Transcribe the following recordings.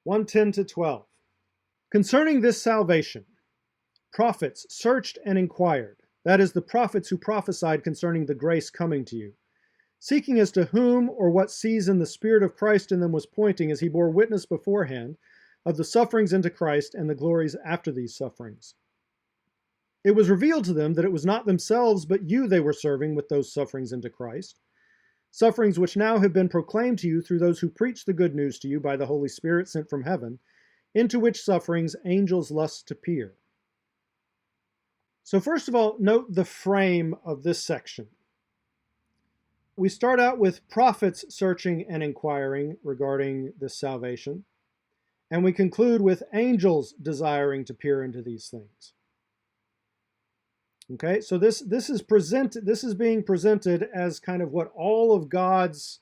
1:10 to 12. Concerning this salvation, prophets searched and inquired, that is, the prophets who prophesied concerning the grace coming to you, seeking as to whom or what season the Spirit of Christ in them was pointing as he bore witness beforehand of the sufferings into Christ and the glories after these sufferings. It was revealed to them that it was not themselves but you they were serving with those sufferings into Christ, sufferings which now have been proclaimed to you through those who preach the good news to you by the Holy Spirit sent from heaven, into which sufferings angels lust to peer. So first of all, note the frame of this section. We start out with prophets searching and inquiring regarding this salvation, and we conclude with angels desiring to peer into these things. Okay, so this is being presented as kind of what all of God's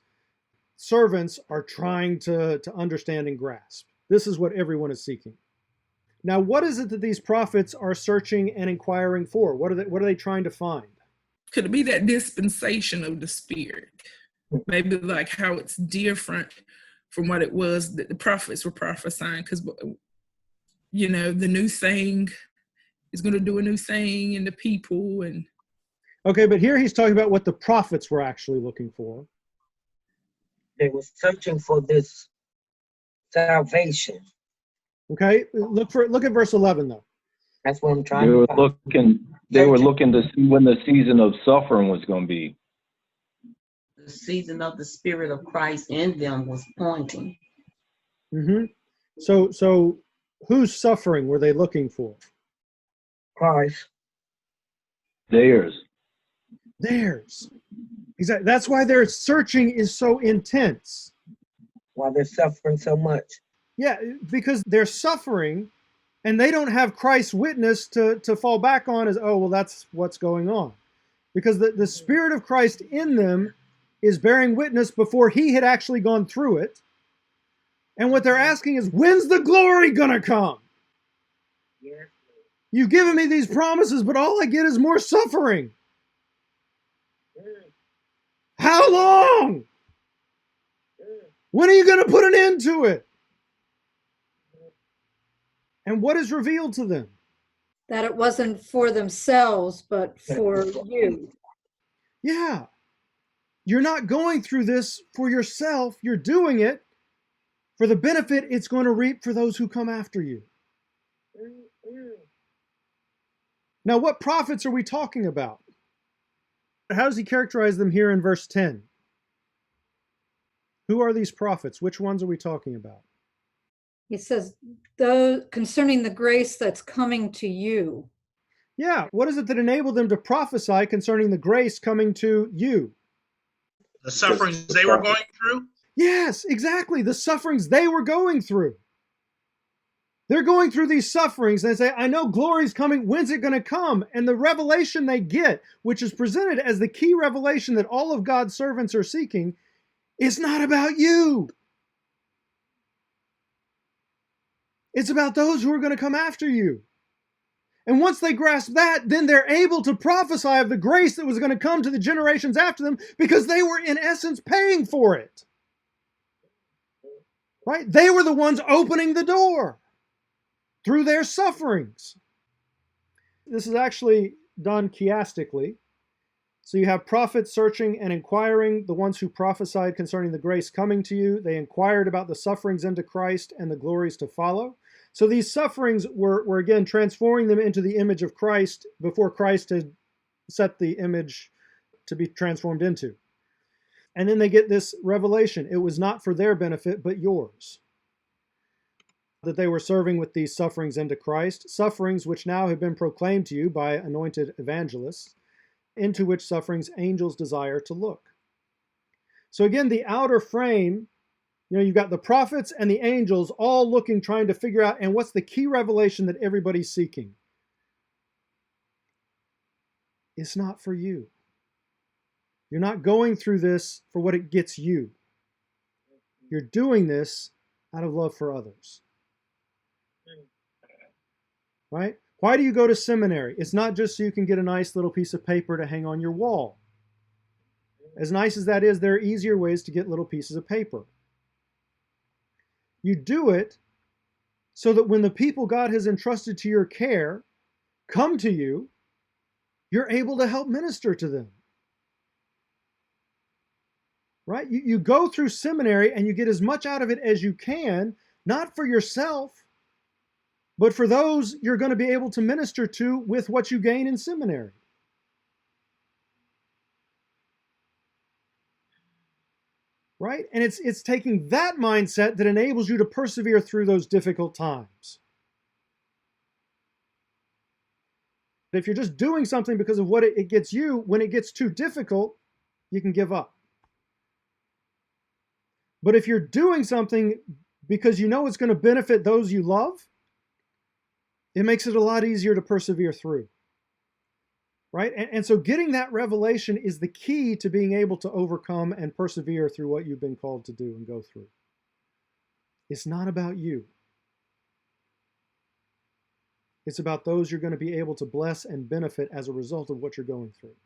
servants are trying to understand and grasp. This is what everyone is seeking. Now, what is it that these prophets are searching and inquiring for? What are they trying to find? Could it be that dispensation of the Spirit? Maybe like how it's different from what it was that the prophets were prophesying, because, you know, the new thing is going to do a new thing in the people. And okay, but here he's talking about what the prophets were actually looking for. They were searching for this salvation. Okay, look at verse 11 though. That's what I'm trying to find. They were looking to see when the season of suffering was going to be. The season of the Spirit of Christ in them was pointing. Mm-hmm. So whose suffering were they looking for? Christ. Theirs. Exactly. That's why their searching is so intense. Why they're suffering so much. Yeah, because they're suffering and they don't have Christ's witness to fall back on as, oh, well, that's what's going on. Because the Spirit of Christ in them is bearing witness before he had actually gone through it. And what they're asking is, when's the glory gonna come? Yes. You've given me these promises, but all I get is more suffering. How long? When are you going to put an end to it? And what is revealed to them? That it wasn't for themselves, but for you. Yeah. You're not going through this for yourself. You're doing it for the benefit it's going to reap for those who come after you. Now, what prophets are we talking about? How does he characterize them here in verse 10? Who are these prophets? Which ones are we talking about? He says, though concerning the grace that's coming to you. Yeah, what is it that enabled them to prophesy concerning the grace coming to you? The sufferings they were going through? Yes, exactly. The sufferings they were going through. They're going through these sufferings and they say, I know glory's coming. When's it going to come? And the revelation they get, which is presented as the key revelation that all of God's servants are seeking, is not about you. It's about those who are going to come after you. And once they grasp that, then they're able to prophesy of the grace that was going to come to the generations after them because they were, in essence, paying for it. Right? They were the ones opening the door through their sufferings. This is actually done chiastically. So you have prophets searching and inquiring, the ones who prophesied concerning the grace coming to you. They inquired about the sufferings into Christ and the glories to follow. So these sufferings were again transforming them into the image of Christ before Christ had set the image to be transformed into. And then they get this revelation. It was not for their benefit, but yours, that they were serving with these sufferings into Christ, sufferings which now have been proclaimed to you by anointed evangelists, into which sufferings angels desire to look. So again, the outer frame, you've got the prophets and the angels all looking, trying to figure out, and what's the key revelation that everybody's seeking? It's not for you. You're not going through this for what it gets you. You're doing this out of love for others. Right? Why do you go to seminary? It's not just so you can get a nice little piece of paper to hang on your wall. As nice as that is, there are easier ways to get little pieces of paper. You do it so that when the people God has entrusted to your care come to you, you're able to help minister to them. Right? You go through seminary and you get as much out of it as you can, not for yourself, but for those you're going to be able to minister to with what you gain in seminary. Right? And it's taking that mindset that enables you to persevere through those difficult times. If you're just doing something because of what it gets you, when it gets too difficult, you can give up. But if you're doing something because you know it's going to benefit those you love, it makes it a lot easier to persevere through. Right? And so getting that revelation is the key to being able to overcome and persevere through what you've been called to do and go through. It's not about you. It's about those you're going to be able to bless and benefit as a result of what you're going through.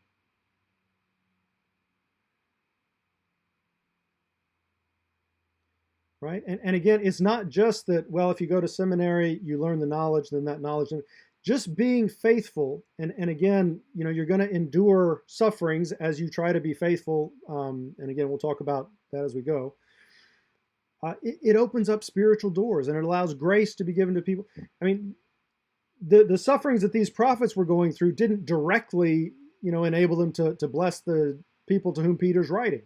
Right? And again, it's not just that, well, if you go to seminary, you learn the knowledge, then that knowledge. Just being faithful, and again, you're going to endure sufferings as you try to be faithful. And again, we'll talk about that as we go. It opens up spiritual doors, and it allows grace to be given to people. I mean, the sufferings that these prophets were going through didn't directly, enable them to bless the people to whom Peter's writing.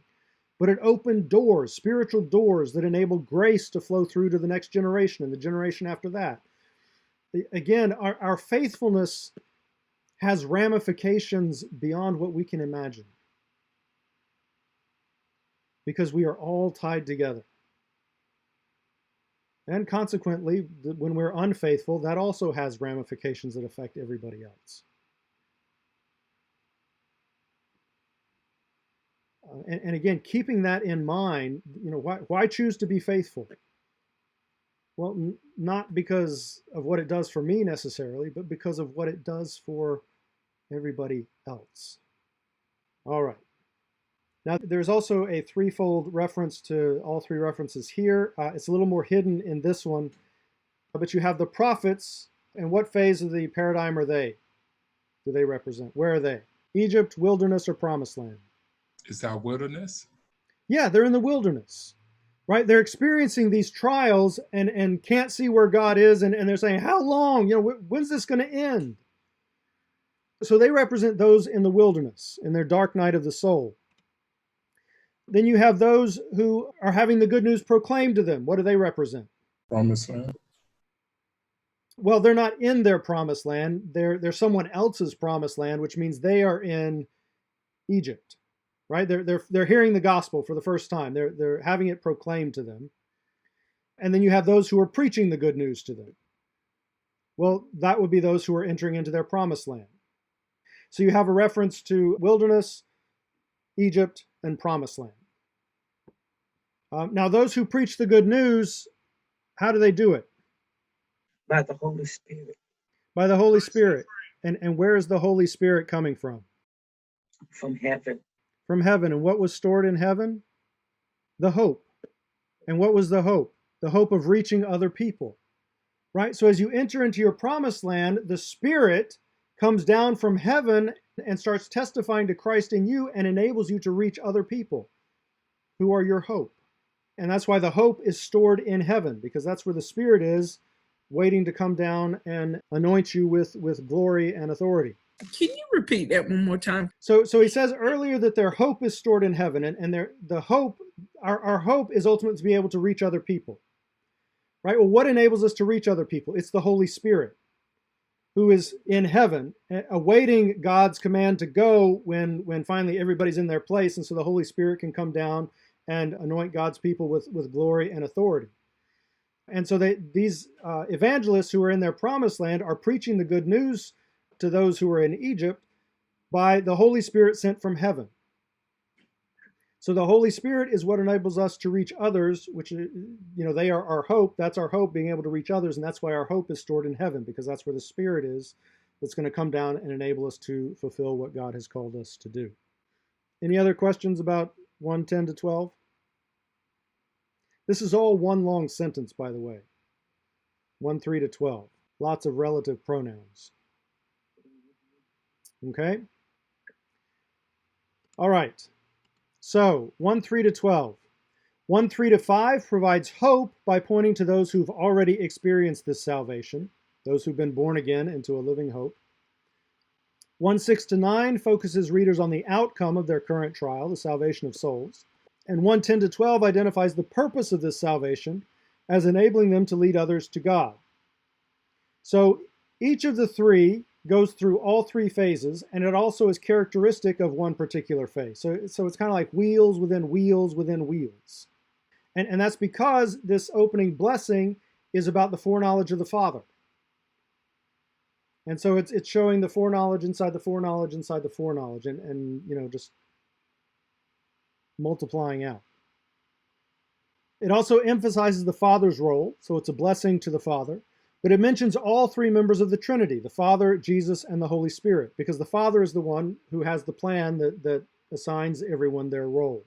But it opened doors, spiritual doors that enabled grace to flow through to the next generation and the generation after that. Again, our faithfulness has ramifications beyond what we can imagine, because we are all tied together. And consequently, when we're unfaithful, that also has ramifications that affect everybody else. And again, keeping that in mind, why choose to be faithful? Well, not because of what it does for me necessarily, but because of what it does for everybody else. All right. Now, there's also a threefold reference to all three references here. It's a little more hidden in this one, but you have the prophets, and what phase of the paradigm are they? Do they represent? Where are they? Egypt, wilderness, or promised land? Is that wilderness? Yeah, they're in the wilderness, right? They're experiencing these trials and can't see where God is, and they're saying, how long? When's this going to end? So they represent those in the wilderness, in their dark night of the soul. Then you have those who are having the good news proclaimed to them. What do they represent? Promised land. Well, they're not in their promised land. They're someone else's promised land, which means they are in Egypt. Right? They're hearing the gospel for the first time. They're having it proclaimed to them. And then you have those who are preaching the good news to them. Well, that would be those who are entering into their promised land. So you have a reference to wilderness, Egypt, and promised land. Now, those who preach the good news, how do they do it? By the Holy Spirit. By the Holy Spirit. And where is the Holy Spirit coming from? From heaven. From heaven. And what was stored in heaven? The hope. And what was the hope? The hope of reaching other people. Right? So as you enter into your promised land, the Spirit comes down from heaven and starts testifying to Christ in you and enables you to reach other people who are your hope. And that's why the hope is stored in heaven, because that's where the Spirit is, waiting to come down and anoint you with glory and authority. Can you repeat that one more time? So he says earlier that their hope is stored in heaven, and the hope, our hope is ultimately to be able to reach other people. Right? Well, what enables us to reach other people? It's the Holy Spirit, who is in heaven, awaiting God's command to go when finally everybody's in their place, and so the Holy Spirit can come down and anoint God's people with glory and authority. And so these evangelists who are in their promised land are preaching the good news to those who are in Egypt by the Holy Spirit sent from heaven. So the Holy Spirit is what enables us to reach others, which, they are our hope. That's our hope, being able to reach others. And that's why our hope is stored in heaven, because that's where the Spirit is that's going to come down and enable us to fulfill what God has called us to do. Any other questions about 1:10 to 12? This is all one long sentence, by the way. 1, 3 to 12. Lots of relative pronouns. Okay? All right. So 1, 3 to 12. 1, 3 to 5 provides hope by pointing to those who've already experienced this salvation, those who've been born again into a living hope. 1, 6 to 9 focuses readers on the outcome of their current trial, the salvation of souls. And 1, 10 to 12 identifies the purpose of this salvation as enabling them to lead others to God. So each of the three goes through all three phases, and it also is characteristic of one particular phase. So it's kind of like wheels within wheels within wheels. And that's because this opening blessing is about the foreknowledge of the Father. And so it's showing the foreknowledge inside the foreknowledge inside the foreknowledge, and just multiplying out. It also emphasizes the Father's role, so it's a blessing to the Father, but it mentions all three members of the Trinity, the Father, Jesus, and the Holy Spirit, because the Father is the one who has the plan that assigns everyone their role.